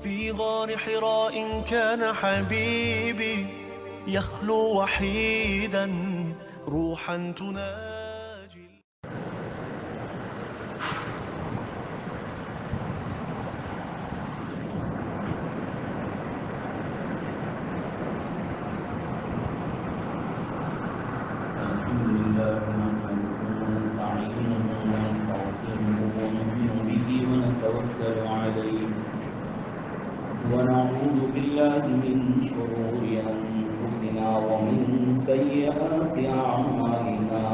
في غار حراء كان حبيبي يخلو وحيدا روحا تناجي. الحمد لله نحمده ونستعينه ونستغفره ونؤمن به ونتوكل عليه ونعوذ بالله من شرور أنفسنا ومن سيئات أعمالنا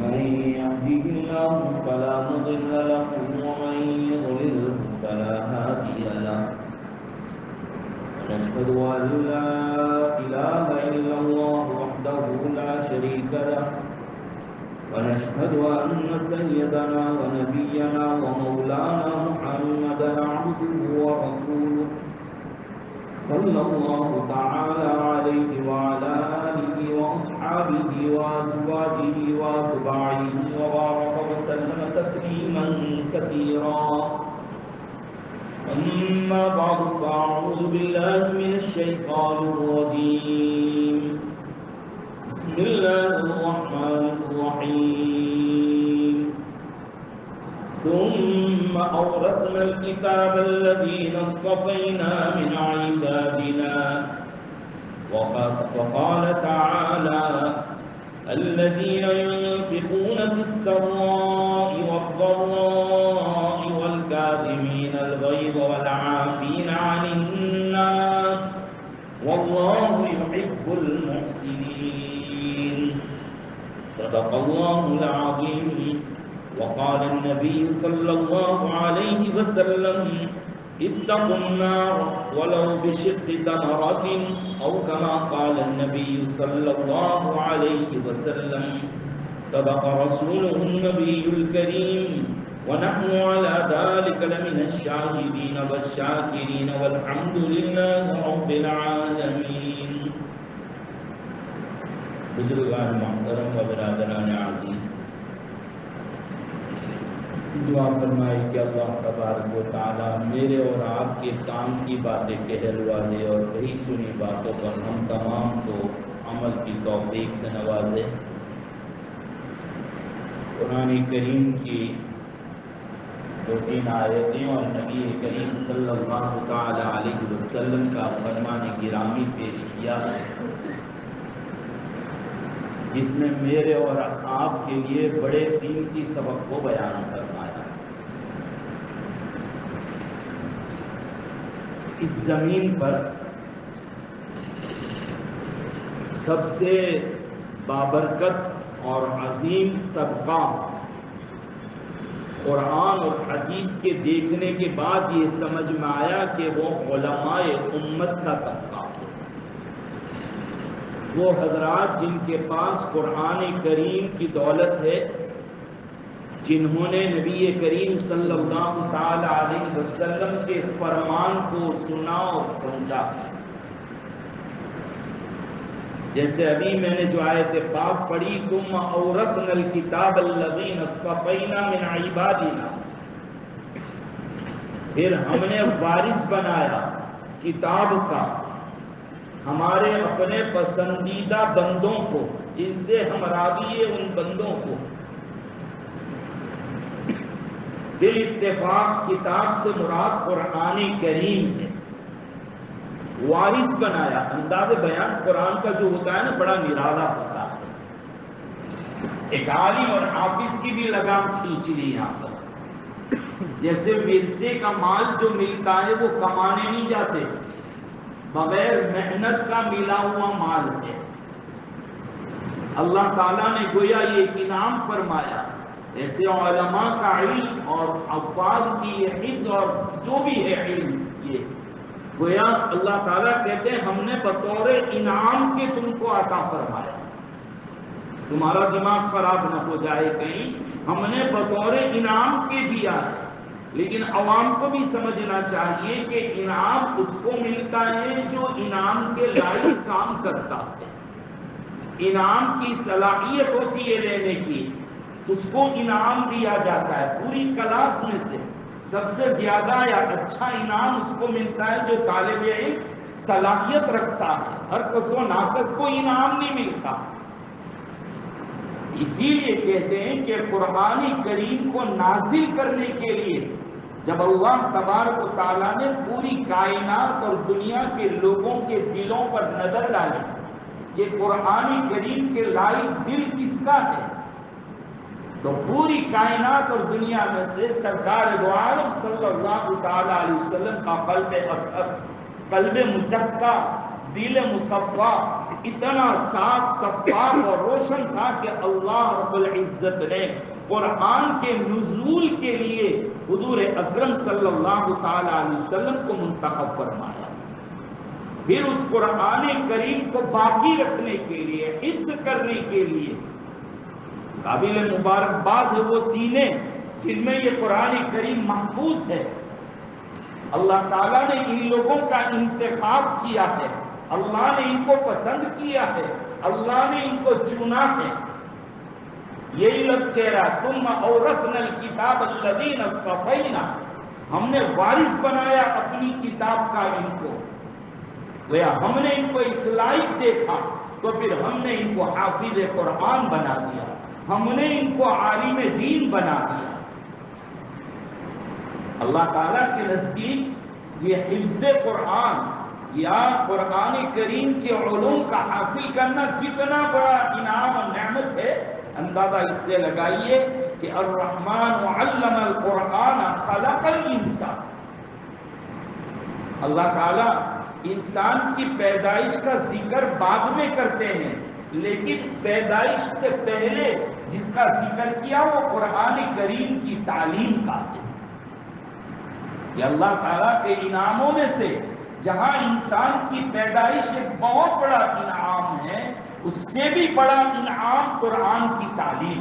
من يهده الله فلا مضل له ومن يضلله فلا هادي له ونشهد أن لا إله إلا الله وحده لا شريك له ونشهد أن سيدنا ونبينا ومولانا محمدا عبده ورسوله صلى الله تعالى عليه وعلى آله وأصحابه وأزواجه وأتباعه وبارك وسلم تسليما كثيرا. أما بعد فأعوذ بالله من الشيطان الرجيم. بسم الله الرحمن الرحيم. ثم أورثنا الكتاب الذين اصطفينا من عبادنا وقال تعالى الذين ينفقون في السراء والضراء والكاظمين الغيظ والعافين عن الناس والله يحب المحسنين. صدق الله العظيم. وقال النبي صلى الله عليه وسلم اتقوا النار ولو بشق تمرة أو كما قال النبي صلى الله عليه وسلم. صدق رسوله النبي الكريم ونحن على ذلك لمن الشاهدين والشاكرين والحمد لله رب العالمين. بزرگان محترم و برادران عزیز، دعا فرمائے کہ اللہ تبارک و تعالی میرے اور آپ کے کام کی باتیں کہلوا دے اور وہی سنی باتوں پر ہم تمام کو عمل کی توفیق سے نوازے. قرآن کریم کی 2-3 آیتیں اور نبی کریم صلی اللہ تعالی علیہ وسلم کا فرمان گرامی پیش کیا ہے، جس میں میرے اور آپ کے لیے بڑے قیمتی سبق کو بیان فرمایا. اس زمین پر سب سے بابرکت اور عظیم طبقہ قرآن اور حدیث کے دیکھنے کے بعد یہ سمجھ میں آیا کہ وہ علماء امت کا طبقہ، وہ حضرات جن کے پاس قرآن کریم کی دولت ہے، جنہوں نے نبی کریم صلی اللہ تعالی علیہ وسلم کے فرمان کو سنا اور سمجھا. جیسے ابھی میں نے جو آیت پاک پڑھی، ثم اورثنا الکتاب الذین اصطفینا من عبادنا، پھر ہم نے وارث بنایا کتاب کا ہمارے اپنے پسندیدہ بندوں کو، جن سے ہم راضی ہیں ان بندوں کو. بال اتفاق کتاب سے مراد قرآن کریم ہے. وارث بنایا، انداز بیان قرآن کا جو ہوتا ہے نا بڑا نرالا ہوتا ہے. ایک عالم اور حافظ کی بھی لگام کھینچ لی یہاں پر. جیسے ورثے کا مال جو ملتا ہے وہ کمانے نہیں جاتے، بغیر محنت کا ملا ہوا مال ہے. اللہ تعالیٰ نے گویا یہ انعام فرمایا. ایسے علماء کا علم اور الفاظ کی یہ حفظ اور جو بھی ہے علم، یہ گویا اللہ تعالیٰ کہتے ہیں ہم نے بطور انعام کے تم کو عطا فرمایا. تمہارا دماغ خراب نہ ہو جائے کہیں، ہم نے بطور انعام کے دیا ہے. لیکن عوام کو بھی سمجھنا چاہیے کہ انعام اس کو ملتا ہے جو انعام کے لائق کام کرتا ہے. انعام کی صلاحیت ہوتی ہے لینے کی، اس کو انعام دیا جاتا ہے. پوری کلاس میں سے سب سے زیادہ یا اچھا انعام اس کو ملتا ہے جو طالب علم صلاحیت رکھتا ہے، ہر کس و ناقص کو انعام نہیں ملتا۔ اسی لیے کہتے ہیں کہ قرآن کریم کو نازل کرنے کے لیے جب اللہ تبارک و تعالیٰ نے پوری کائنات اور دنیا کے لوگوں کے دلوں پر نظر ڈالی کہ قرآن کریم کے لائق دل کس کا ہے، تو پوری کائنات اور دنیا میں سے سرکار دو عالم صلی اللہ تعالیٰ علیہ وسلم کا قلب اطہر، قلب مزکا، دل مصفا اتنا صاف شفاف اور روشن تھا کہ اللہ رب العزت نے قرآن کے نزول کے لیے حضور اکرم صلی اللہ تعالیٰ علیہ وسلم کو منتخب فرمایا۔ پھر اس قرآن کریم کو باقی رکھنے کے لیے، حفظ کرنے کے لیے قابل مبارکباد ہے وہ سینے جن میں یہ قرآن کریم محفوظ ہے۔ اللہ تعالیٰ نے ان لوگوں کا انتخاب کیا ہے، اللہ نے ان کو پسند کیا ہے، اللہ نے ان کو چنا ہے۔ یہی لفظ کہہ رہا ثم اورثنا الکتاب الذین اصطفینا، ہم نے وارث بنایا اپنی کتاب کا ان کو، گویا ہم نے ان کو اس لائق دیکھا تو پھر ہم نے ان کو حافظ قرآن بنا دیا، ہم نے ان کو عالم دین بنا دیا۔ اللہ تعالیٰ کے نزدیک یہ حفظ قرآن یا قرآن کریم کے علوم کا حاصل کرنا کتنا بڑا انعام اور نعمت ہے، اندازہ اس سے لگائیے کہ الرحمن علم القرآن خلق الانسان، اللہ تعالیٰ انسان کی پیدائش کا ذکر بعد میں کرتے ہیں، لیکن پیدائش سے پہلے جس کا ذکر کیا وہ قرآن کریم کی تعلیم کا ہے۔ یہ اللہ تعالیٰ کے انعاموں میں سے جہاں انسان کی پیدائش ایک بہت بڑا انعام ہے، اس سے بھی بڑا انعام قرآن کی تعلیم۔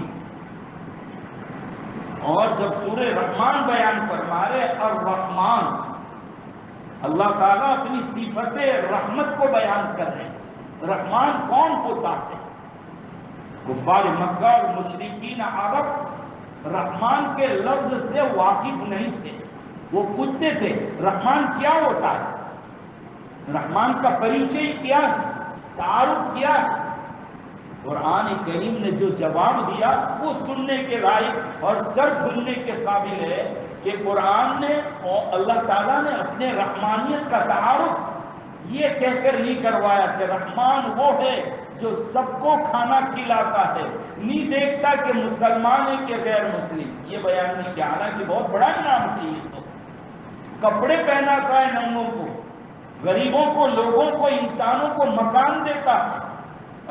اور جب سورہ رحمان بیان فرما رہے الرحمن، اللہ تعالیٰ اپنی صفت رحمت کو بیان کر رہے ہیں۔ رحمان کون ہوتا ہے؟ کفار مکہ اور مشرکین عرب رحمان کے لفظ سے واقف نہیں تھے، وہ پوچھتے تھے رحمان کیا ہوتا ہے، رحمان کا پریچے کیا ہے، تعارف کیا ہے۔ قرآن کریم نے جو جواب دیا وہ سننے کے لائق اور سر دھلنے کے قابل ہے کہ قرآن نے اور اللہ تعالیٰ نے اپنے رحمانیت کا تعارف یہ کہہ کر نہیں کروایا کہ رحمان وہ ہے جو سب کو کھانا کھلاتا ہے، نہیں دیکھتا کہ مسلمان ہے کہ غیر مسلم، یہ بیان نہیں کیا، حالانکہ بہت بڑا انعام ہے۔ یہ تو کپڑے پہناتا ہے ننگوں کو، غریبوں کو، لوگوں کو، انسانوں کو مکان دیتا ہے،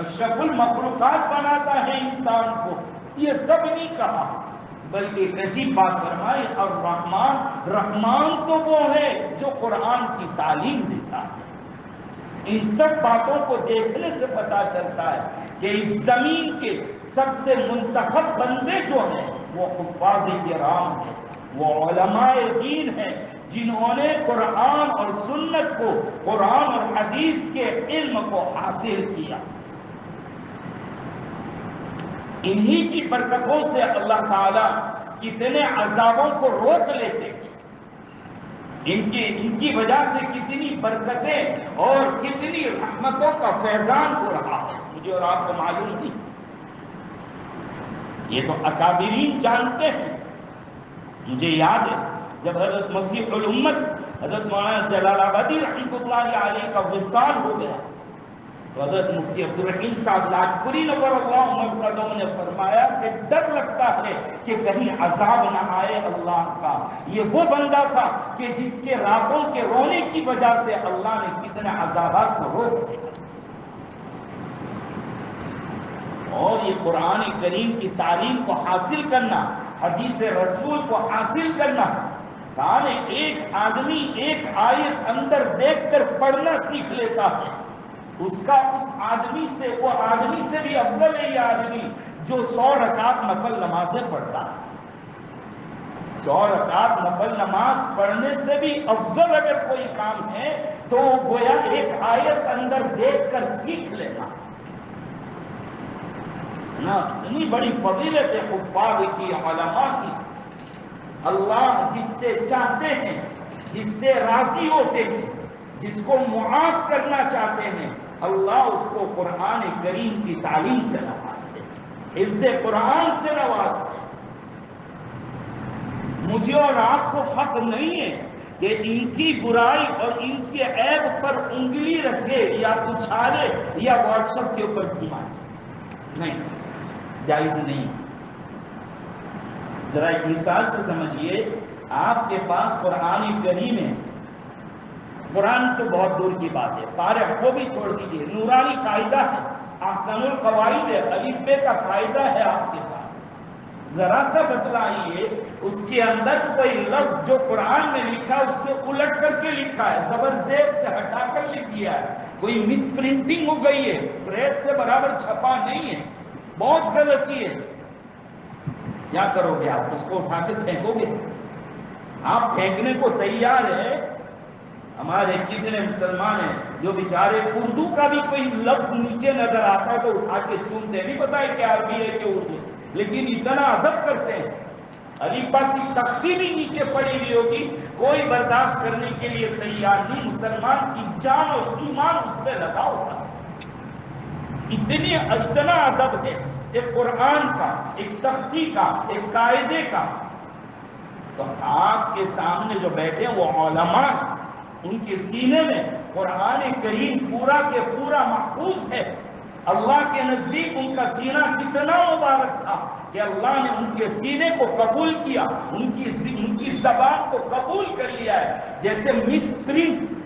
اشرف المخلوقات بناتا ہے انسان کو، یہ سب نہیں کہا، بلکہ ایک عجیب بات فرمائی الرحمن، رحمان تو وہ ہے جو قرآن کی تعلیم دیتا ہے۔ ان سب باتوں کو دیکھنے سے پتا چلتا ہے کہ اس زمین کے سب سے منتخب بندے جو ہیں وہ حفاظ کرام ہیں، وہ علماء دین ہیں جنہوں نے قرآن اور سنت کو، قرآن اور حدیث کے علم کو حاصل کیا۔ انہی کی برکتوں سے اللہ تعالیٰ کتنے عذابوں کو روک لیتے ہیں، ان کی وجہ سے کتنی برکتیں اور کتنی رحمتوں کا فیضان ہو رہا ہے، مجھے اور آپ کو معلوم نہیں، یہ تو اکابرین جانتے ہیں۔ مجھے یاد ہے جب حضرت مسیح الامت حضرت مولانا جلال آبادی رحمۃ اللہ علیہ کا وصال ہو گیا تو حضرت مفتی عبدالرحیم صاحب لاجپوری نور اللہ مرقدم نے فرمایا کہ ڈر لگتا ہے کہ کہیں عذاب نہ آئے اللہ کا۔ یہ وہ بندہ تھا کہ جس کے راتوں کے رونے کی وجہ سے اللہ نے کتنے عذابات کو روک دیا۔ اور یہ قرآن کریم کی تعلیم کو حاصل کرنا، حدیث رسول کو حاصل کرنا، کہا نے ایک آدمی ایک آیت اندر دیکھ کر پڑھنا سیکھ لیتا ہے، اس کا اس آدمی سے، وہ آدمی سے بھی افضل ہے یہ آدمی جو 100 رکعت نفل نمازیں پڑھتا ہے۔ 100 رکعت نفل نماز پڑھنے سے بھی افضل اگر کوئی کام ہے تو گویا ایک آیت اندر دیکھ کر سیکھ لینا نا، اتنی بڑی فضیلت ہے حفاظ کی، علماء کی۔ اللہ جس سے چاہتے ہیں، جس سے راضی ہوتے ہیں، جس کو معاف کرنا چاہتے ہیں، اللہ اس کو قرآن کریم کی تعلیم سے نوازتے ہیں، حفظ قرآن سے نوازتے ہیں۔ مجھے اور آپ کو حق نہیں ہے کہ ان کی برائی اور ان کی عیب پر انگلی رکھے یا اچھالے یا واٹس ایپ کے اوپر گھمائے، نہیں، جائز نہیں۔ ذرا ایک مثال سے سمجھیے، آپ کے پاس قرآن کریم ہے، قرآن تو بہت دور کی بات ہے، قارئ کو بھی چھوڑ دیجیے، نورانی قاعدہ ہے، احسن القواعد ہے، الف ب کا قاعدہ ہے آپ کے پاس، ذرا سا بتلائیے اس کے اندر کوئی لفظ جو قرآن میں لکھا اس سے الٹ کر کے لکھا ہے، زبر زیر سے ہٹا کر لکھ دیا ہے، کوئی مس پرنٹنگ ہو گئی ہے، پریس سے برابر چھپا نہیں ہے، بہت غلطی ہے، کیا کرو گے آپ؟ اس کو اٹھا کے پھینکو گے؟ آپ پھینکنے کو تیار ہے؟ ہمارے کتنے مسلمان ہیں جو بیچارے اردو کا بھی کوئی لفظ نیچے نظر آتا ہے تو اٹھا کے چومتے ہیں، نہیں پتا ہے کیا عربی ہے کہ اردو، لیکن اتنا ادب کرتے ہیں، الف با کی تختی بھی نیچے پڑی ہوئی ہوگی، کوئی برداشت کرنے کے لیے تیار نہیں، مسلمان کی جان اور ایمان اس پہ لگا ہوتا ہے، اتنا ادب ہے ایک قرآن کا، ایک تختی کا، ایک قاعدے کا۔ تو آپ کے سامنے جو بیٹھے ہیں وہ علماء ہیں، ان کے سینے میں قرآن کریم پورا کے پورا محفوظ ہے، اللہ کے نزدیک ان کا سینہ کتنا مبارک تھا کہ اللہ نے ان کے سینے کو قبول کیا، ان کی زبان کو قبول کر لیا ہے، جیسے مس پرنٹ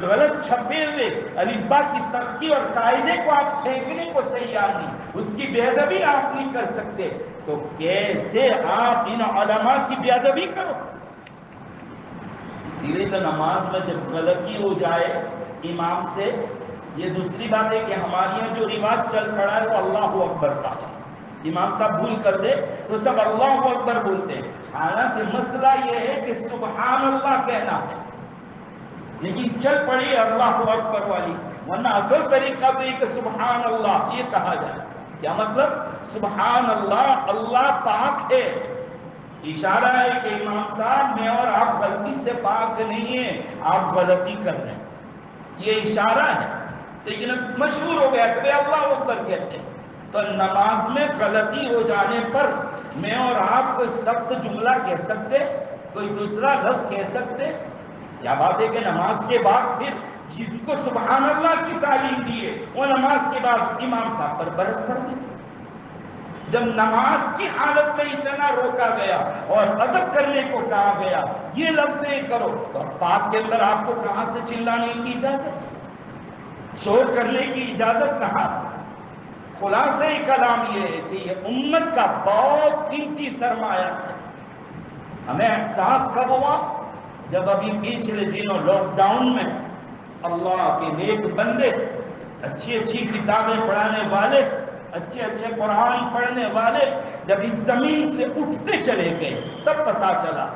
غلط چھپے ہوئے الف با کی تختی اور قاعدے کو آپ پھینکنے کو تیار نہیں، اس کی بے ادبی آپ نہیں کر سکتے، تو کیسے آپ ان علماء کی بے ادبی کرو؟ اسی لیے تو نماز میں جب غلطی ہو جائے امام سے، یہ دوسری بات ہے کہ ہمارے یہاں جو رواج چل پڑا ہے وہ اللہ اکبر کا، امام صاحب بھول کر دے تو سب اللہ اکبر بولتے ہیں، حالانکہ مسئلہ یہ ہے کہ سبحان اللہ کہنا ہے، لیکن چل پڑی اللہ اکبر والی، ورنہ اصل طریقہ تو یہ کہ سبحان اللہ یہ کہا جائے۔ کیا مطلب؟ سبحان اللہ، اللہ پاک ہے، اشارہ ہے کہ امام صاحب میں اور آپ غلطی سے پاک نہیں ہیں، آپ غلطی کر رہے ہیں، یہ اشارہ ہے، لیکن اب مشہور ہو گیا کہ اللہ اکبر کہتے ہیں، تو نماز میں غلطی ہو جانے پر میں اور آپ کوئی سخت جملہ کہہ سکتے، کوئی دوسرا لفظ کہہ سکتے؟ کیا بات ہے کہ نماز کے بعد پھر جن کو سبحان اللہ کی تعلیم دیے وہ نماز کے بعد امام صاحب پر برس پڑتے؟ جب نماز کی حالت میں اتنا روکا گیا اور ادب کرنے کو کہا گیا، یہ لفظ کرو، تو بات کے اندر آپ کو کہاں سے چلانے کی اجازت، شور کرنے کی اجازت کہاں سے؟ خلاصہ کلام یہ ہے کہ یہ امت کا بہت قیمتی سرمایہ ہے۔ ہمیں احساس کب ہوا؟ جب ابھی پچھلے دنوں لاک ڈاؤن میں اللہ کے نیک بندے، اچھی اچھی کتابیں پڑھانے والے، اچھے اچھے قرآن پڑھنے والے جب اس زمین سے اٹھتے چلے گئے، تب پتا چلا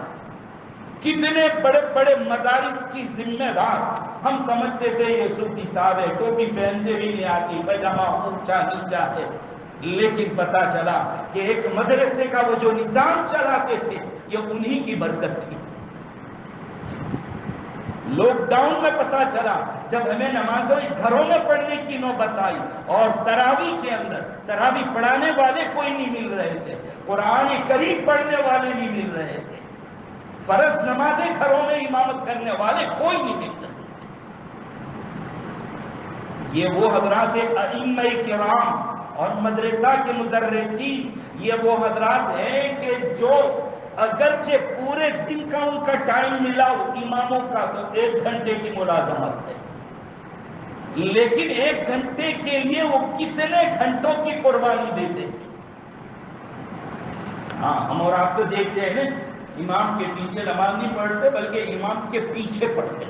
کتنے بڑے بڑے مدارس کی ذمہ دار، ہم سمجھتے تھے یہ صوفی صاحب ہے، ٹوپی پہنتے بھی نہیں آتی، پیجامہ اونچا نیچا ہے، لیکن پتا چلا کہ ایک مدرسے کا وہ جو نظام چلاتے تھے یہ انہی کی برکت تھی۔ لاک ڈاؤن میں پتا چلا جب ہمیں نمازیں گھروں میں پڑھنے کی نوبت آئی اور تراویح کے اندر تراویح پڑھانے والے کوئی نہیں مل رہے تھے، قرآن کریم پڑھنے والے نہیں مل رہے تھے، فرض نمازیں گھروں میں امامت کرنے والے کوئی نہیں مل رہے تھے۔ یہ وہ حضرات ائمہ کرام اور مدرسہ کے مدرسین، یہ وہ حضرات ہیں کہ جو اگرچہ پورے دن کا ان کا ٹائم ملا اماموں کا تو 1 گھنٹے کی ملازمت ہے، لیکن 1 گھنٹے کے لیے وہ کتنے گھنٹوں کی قربانی دیتے ہیں۔ ہاں ہم اور آپ تو دیکھتے ہیں امام کے پیچھے نماز نہیں پڑھتے بلکہ امام کے پیچھے پڑھتے،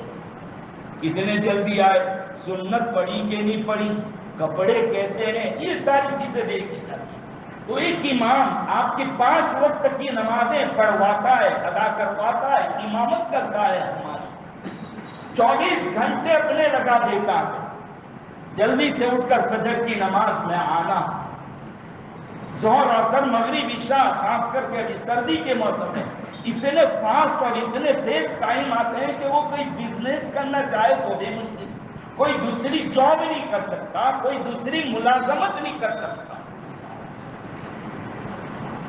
کتنے جلدی آئے، سنت پڑھی کہ نہیں پڑھی، کپڑے کیسے ہیں، یہ ساری چیزیں دیکھی جاتی ہیں۔ تو ایک امام آپ کی 5 وقت کی نمازیں پڑھواتا ہے، ادا کرواتا ہے، امامت کرتا ہے، ہماری 24 گھنٹے اپنے لگا دیتا ہے، جلدی سے اٹھ کر فجر کی نماز میں آنا، ظہر عصر مغرب عشاء، خاص کر کے ابھی سردی کے موسم میں اتنے فاسٹ اور اتنے تیز ٹائم آتے ہیں کہ وہ کوئی بزنس کرنا چاہے تو بھی مشکل، کوئی دوسری جاب نہیں کر سکتا، کوئی دوسری ملازمت نہیں کر سکتا۔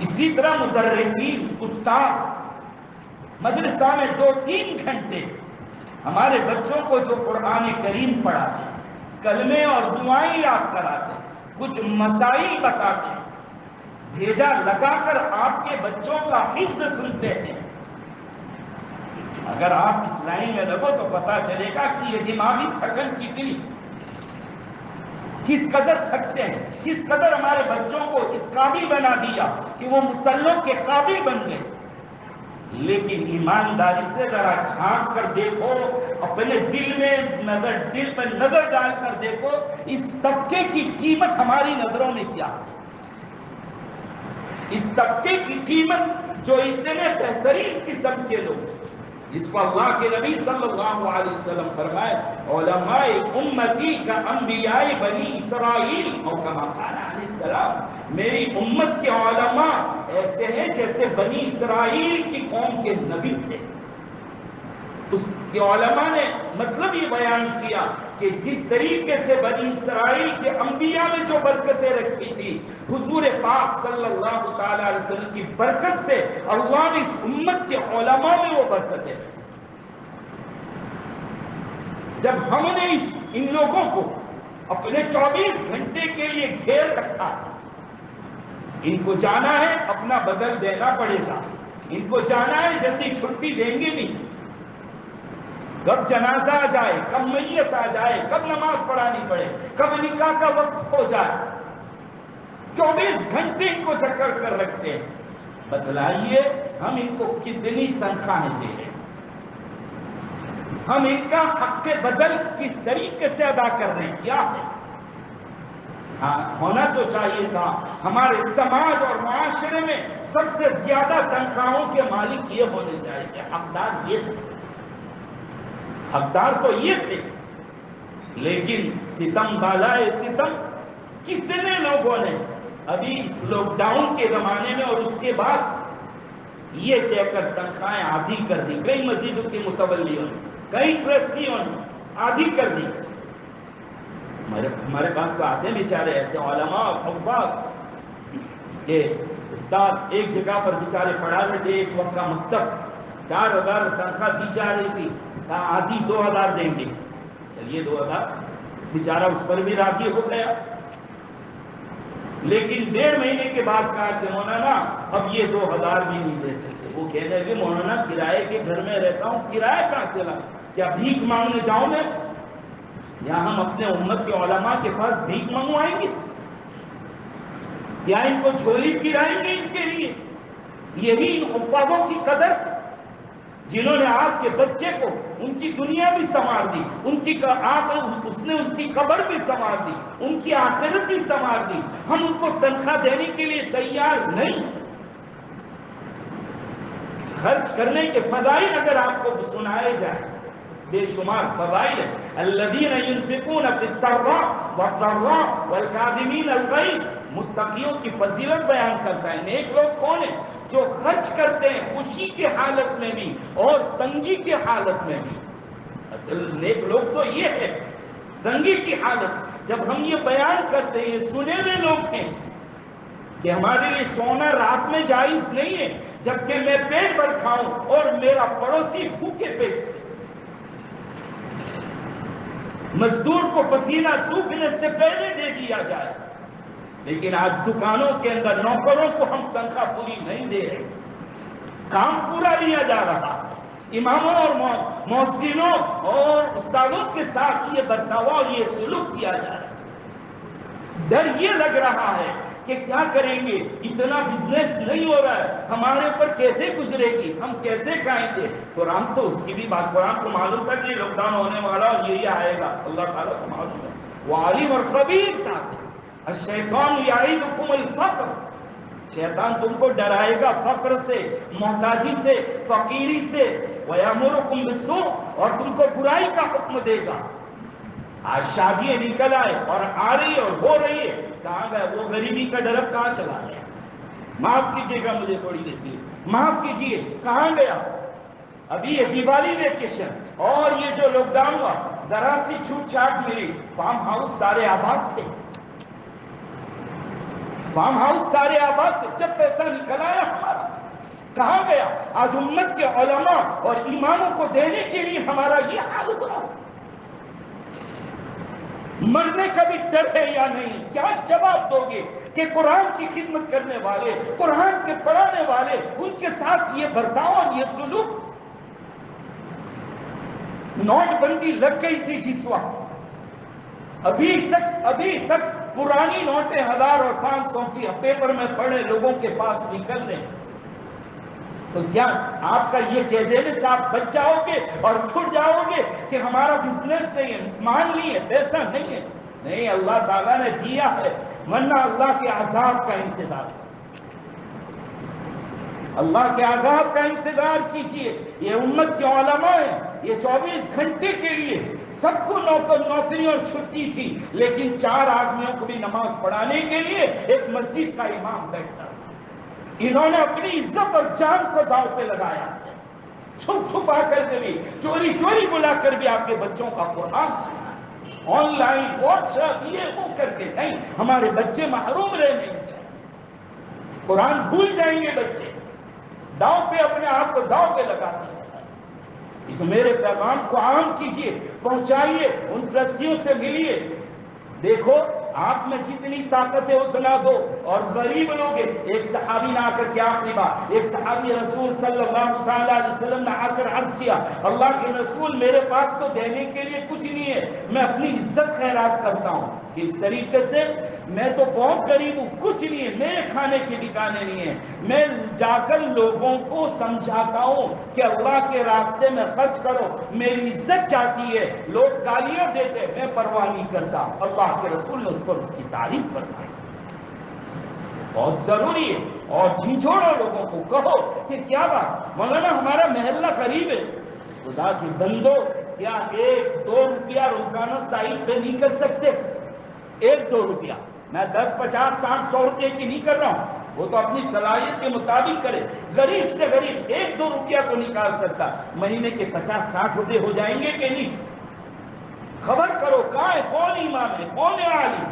اسی طرح مدرسین، استاد مدرسہ میں 2-3 گھنٹے ہمارے بچوں کو جو قرآن کریم پڑھاتے، کلمے اور دعائیں یاد کراتے، کچھ مسائل بتاتے، بھیجا لگا کر آپ کے بچوں کا حفظ سنتے ہیں۔ اگر آپ اس لائن میں لگو تو پتا چلے گا کہ یہ دماغی تھکن کتنی، کس قدر تھکتے ہیں، کس قدر ہمارے بچوں کو اس قابل بنا دیا کہ وہ مسلوں کے قابل بن گئے۔ لیکن ایمانداری سے ذرا جھانک کر دیکھو، اپنے دل پر نظر ڈال کر دیکھو، اس طبقے کی قیمت ہماری نظروں میں کیا ہے۔ اس طبقے کی قیمت جو اتنے بہترین قسم کے لوگ، جس کو اللہ کے نبی صلی اللہ علیہ وسلم فرمائے علماء امتی کا انبیاء بنی اسرائیل، اور کما قال علیہ السلام، میری امت کے علماء ایسے ہیں جیسے بنی اسرائیل کی قوم کے نبی تھے۔ اس کے علماء نے مطلب یہ بیان کیا کہ جس طریقے سے بنی اسرائیل کے انبیاء میں جو برکتیں رکھی تھی، حضور پاک صلی اللہ علیہ وسلم کی برکت سے اللہ نے اس امت کے علماء میں وہ برکتیں رکھی۔ جب ہم نے ان لوگوں کو اپنے 24 گھنٹے کے لیے گھیر رکھا، ان کو جانا ہے اپنا بدل دینا پڑے گا، ان کو جانا ہے جلدی چھٹی دیں گے نہیں، کب جنازہ آ جائے، کب میت آ جائے، کب نماز پڑھانی پڑے، کب نکاح کا وقت ہو جائے، 24 گھنٹے ان کو جکڑ کر رکھتے ہیں۔ بتلائیے ہم ان کو کتنی تنخواہیں دے رہے ہیں، ہم ان کا حق بدل کس طریقے سے ادا کر رہے ہیں، کیا ہے؟ ہاں، ہونا تو چاہیے تھا ہمارے سماج اور معاشرے میں سب سے زیادہ تنخواہوں کے مالک یہ ہونے چاہیے، حقدار یہ تھے، حقدار تو یہ تھے۔ لیکن ستم بالائے ستم، کتنے لوگوں نے ابھی اس لاک ڈاؤن کے زمانے میں اور اس کے بعد یہ کہہ کر تنخواہیں آدھی کر دی، کئی مسجدوں کے متولیوں نے، کئی ٹرسٹیوں نے آدھی کر دی۔ ہمارے پاس تو آتے ہیں بیچارے ایسے علماء اور حفاظ کہ استاد ایک جگہ پر بیچارے پڑھا رہے تھے، ایک وقت کا مکتب 4,000 تنخواہ دی جا رہی تھی، کہا آدھی 2,000 دیں گے، چلیے 2,000، بیچارہ اس پر بھی راضی ہو گیا۔ لیکن 1.5 مہینے کے بعد کہا کہ مولانا اب یہ 2,000 بھی نہیں دے سکتے۔ وہ کہنے لگے مولانا کرائے کے گھر میں رہتا ہوں، کرایہ کہاں سے لاؤں؟ کیا بھیک مانگنے جاؤں میں؟ یا ہم اپنے امت کے علماء کے پاس بھیک منگوائیں گے؟ یا ان کو جھولی گرائیں گے ان کے لیے؟ یہی ان حفاظوں کی قدر، جنہوں نے آپ کے بچے کو ان کی دنیا بھی سنوار دی، اس نے ان کی قبر بھی سنوار دی، ان کی آخرت بھی سنوار دی، ہم ان کو تنخواہ دینے کے لیے تیار نہیں۔ خرچ کرنے کے فضائل اگر آپ کو سنائے جائیں، بے شمار فضائل ہیں۔ الذین ينفقون فی السراء والضراء والکاظمین الغیظ، متقیوں کی فضیلت بیان کرتا ہے۔ نیک لوگ کون ہیں؟ جو خرچ کرتے ہیں خوشی کی حالت میں بھی اور تنگی کی حالت میں بھی۔ اصل نیک لوگ تو یہ ہے، تنگی کی حالت جب ہم یہ بیان کرتے ہیں، یہ سنے ہوئے لوگ ہیں کہ ہمارے لیے سونا رات میں جائز نہیں ہے، جبکہ میں پیٹ بھر کھاؤں اور میرا پڑوسی بھوکے پیٹ سے۔ مزدور کو پسینہ سوکھنے سے پہلے دے دیا جائے، لیکن آج دکانوں کے اندر نوکروں کو ہم تنخواہ پوری نہیں دے رہے، کام پورا لیا جا رہا۔ اماموں اور مؤذنوں اور استادوں کے ساتھ یہ برتاوا اور یہ سلوک کیا جا رہا ہے۔ ڈر یہ لگ رہا ہے کہ کیا کریں گے، اتنا بزنس نہیں ہو رہا ہے، ہمارے اوپر کیسے گزرے گی، ہم کیسے کھائیں گے۔ قرآن تو اس کی بھی بات، قرآن کو معلوم تھا کہ لاک ڈاؤن ہونے والا اور یہی آئے گا، اللہ تعالیٰ کو معلوم ہے، وہ عالم اور خبیر ساتھ ہے۔ الشیطان یعیدکم الفقر، شیطان تم کو ڈرائے گا فقر سے، محتاجی سے، فقیری سے، ویامرکم بالسوء، اور تم کو برائی کا حکم دے گا۔ آج شادیاں نکل آئے اور آ رہی ہے اور ہو رہی ہے، کہاں گئے وہ غریبی کا ڈرب، کہاں چلا گیا؟ معاف کیجیے گا مجھے تھوڑی دیر کے لیے، معاف کیجئے کہاں گیا؟ ابھی یہ دیوالی ویکیشن اور یہ جو لاک ڈاؤن ہوا، ذرا سی چھوٹ چھاٹ ملی، فارم ہاؤس سارے آباد تھے، فارم ہاؤس سارے آباد تھے، جب پیسہ نکل آیا ہمارا کہاں گیا؟ آج امت کے علماء اور اماموں کو دینے کے لیے ہمارا یہ حال ہوا، مرنے کا بھی ڈر ہے یا نہیں؟ کیا جواب دو گے کہ قرآن کی خدمت کرنے والے، قرآن کے پڑھانے والے، ان کے ساتھ یہ برتاؤ اور یہ سلوک؟ نوٹ بندی لگ گئی تھی جس وقت، ابھی تک پرانی نوٹیں 1000 اور 500 کی پیپر میں پڑھے لوگوں کے پاس نکل دیں، تو کیا آپ کا یہ کہہ دینے سے آپ بچ جاؤ گے اور چھوٹ جاؤ گے کہ ہمارا بزنس نہیں ہے، مان لیے پیسہ نہیں ہے؟ نہیں، اللہ تعالیٰ نے دیا ہے، ورنہ اللہ کے عذاب کا انتظار کرو، اللہ کے عذاب کا انتظار کیجئے۔ یہ امت کے علماء ہیں، یہ 24 گھنٹے کے لیے سب کو نوکری اور چھٹی تھی، لیکن 4 آدمیوں کو بھی نماز پڑھانے کے لیے ایک مسجد کا امام بیٹھتا، انہوں نے اپنی عزت اور جان کو داؤ پہ لگایا، چھپ چھپا کر کے بھی، چوری چوری بلا کر بھی آپ کے بچوں کا قرآن سنا، آن لائن واٹس ایپ یہ وہ کر کے، نہیں، ہمارے بچے محروم رہنے نہیں چاہیے، قرآن بھول جائیں گے بچے، داؤ پہ اپنے آپ کو داؤ پہ لگاتے ہیں۔ اس میرے پیغام کو عام کیجئے، پہنچائیے، ان ٹرسٹیوں سے ملیے، دیکھو آپ میں جتنی طاقت ہے اتنا دو، اور غریب لوگ ہیں۔ ایک صحابی نے آ کر کے آخری بات، ایک صحابی رسول صلی اللہ علیہ وسلم نے آ کر عرض کیا، اللہ کے رسول میرے پاس تو دینے کے لیے کچھ نہیں ہے، میں اپنی عزت خیرات کرتا ہوں۔ کس طریقے سے؟ میں تو بہت غریب ہوں، کچھ نہیں ہے، میرے کھانے کے ٹھکانے نہیں ہے، میں جا کر لوگوں کو سمجھاتا ہوں کہ اللہ کے راستے میں خرچ کرو، میری عزت جاتی ہے، لوگ گالیاں دیتے، میں پرواہ نہیں کرتا۔ اللہ کے رسول نے اس کو اس کی تعریف فرمائی، بہت ضروری ہے۔ اور جھنجھوڑو لوگوں کو، کہو کہ کیا بات مولانا ہمارا محلہ قریب ہے، خدا کے بندو کیا 1-2 روپیہ روزانہ سائٹ پہ نہیں کر سکتے؟ 1-2 روپیہ، میں 10 50 60 100 روپے کی نہیں کر رہا ہوں، وہ تو اپنی صلاحیت کے مطابق کرے، غریب سے غریب 1-2 روپیہ کو نکال سکتا، مہینے کے 50-60 روپے ہو جائیں گے کہ نہیں؟ خبر کرو کہاں ہے، کون امام ہے، کون ہے عالم؟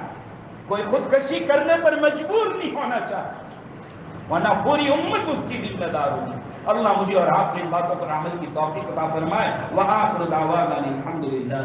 کوئی خودکشی کرنے پر مجبور نہیں ہونا چاہتا، ورنہ پوری امت اس کی ذمہ دار ہوگی۔ اللہ مجھے اور آپ کے ان باتوں پر عمل کی توفیق عطا فرمائے۔ وآخر دعوانا الحمدللہ۔